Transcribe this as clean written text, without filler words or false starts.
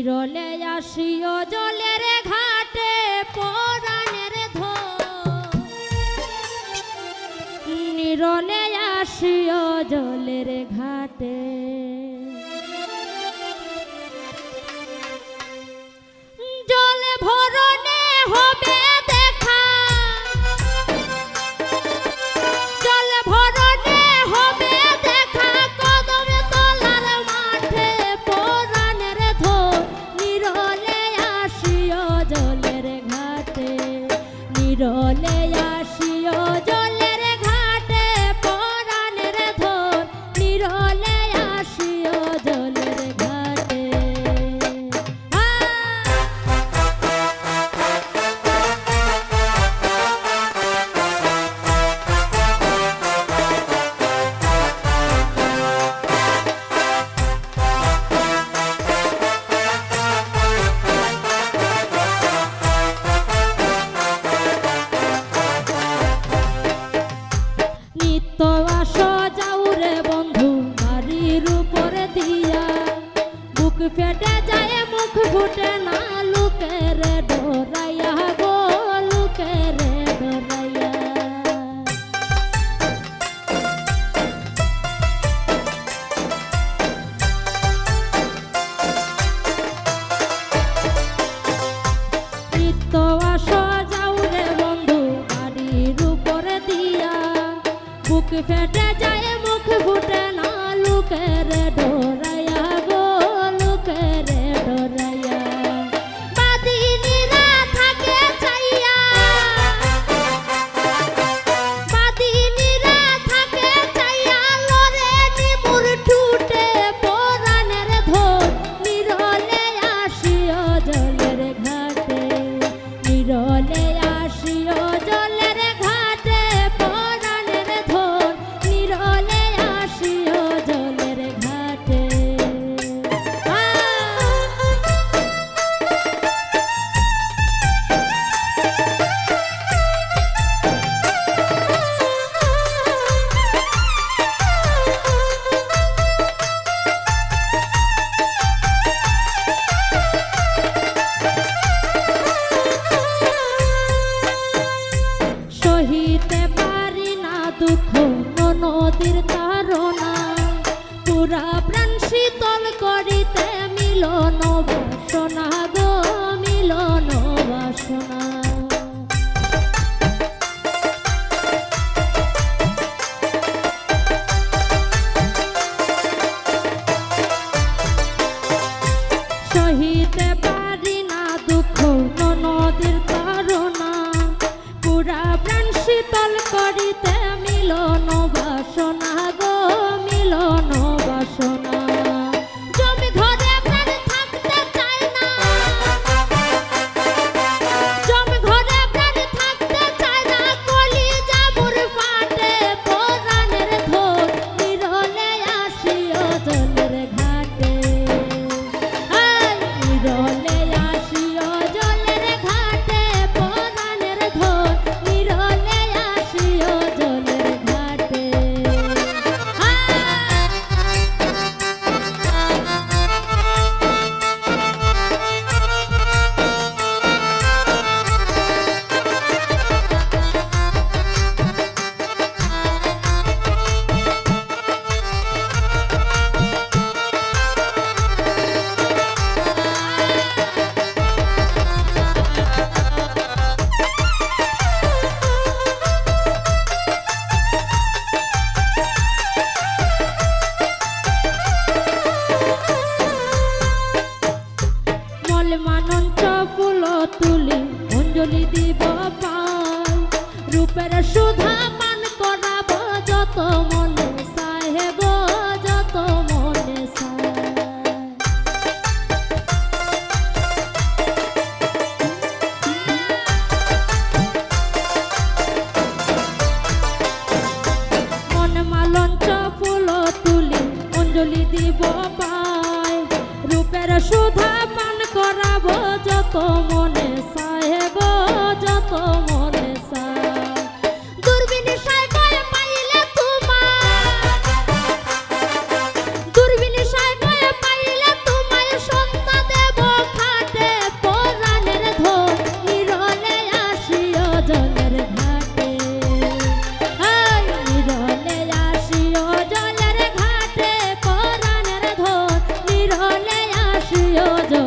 নিরলে আসিও জলের ঘাটে পরাণের ধন, নিরলে আসিও জলের ঘাটে। জলে ভরণে হবে দেখা, জলে ভরণে হবে দেখা, কদম তলার মাঠে পরাণের ধন, নিরলে আসিও জলের ঘাটে, নিরলে আসিও জলের ঘাটে পরাণের ধন, নিরলে আসিও জলের ঘাটে। নিত্য আসো যাও রে বন্ধু বাড়ির উপরে দিয়া, বুক ফেটে যায় মুখ ফুটে না, লুকের ডরাইয়া গো লুকের ডরাইয়া। নিত্য আসো যাও রে বন্ধু বাড়ির উপরে দিয়া, বুক ফেটে যায় মুখ ফুটে না, লুকের ডরাইয়া গো লুকের ডরাইয়া। বাদিনীরা থাকে চাইয়া, বাদিনীরা থাকে চাইয়া, লরে নিমুর ঠুটে পরাণের ধন, নিরলে আসিও জলের ঘাটে, নিরলে আসিও জলের ঘাটে পরাণের ধন, নিরলে আসিও জলের ঘাটে। সহিতে পারি না দুঃখ নদীর তাড়না, পুরা প্রাণ শীতল করিতে মিলন বাসনা গো মিলন বাসনা। সহিতে পারি না দুঃখ নদীর তাড়না, পুরা প্রাণ শীতল করিতে মিলন বাসনা গো মিলন বাসনা। জমি ঘরে প্রাণ থাকতে চায় না, জমি ঘরে প্রাণ থাকতে চায় না, কলিজা মোর ফাটে পরাণের ধন, নিরলে আসিও জলের ঘাটে, নিরলে আসিও জলের ঘাটে পরাণের ধন, নিরলে আসিও জলের ঘাটে। মানঞ্চ ফুল তুলি অঞ্জলি দিব পাই, রূপের সুধা পান করাব যত মনে চাহে গো যত মনে চায়। মন মালঞ্চ ফুল তুলি অঞ্জলি দিব পাই, রূপের সুধা পান করাব যত মনে চাহে গো যত মনে চায়। দূরবীন সাই কয়ে পাইলে তোমার, দূরবীন সাই কয়ে পাইলে তোমার সন্তান দেব দিও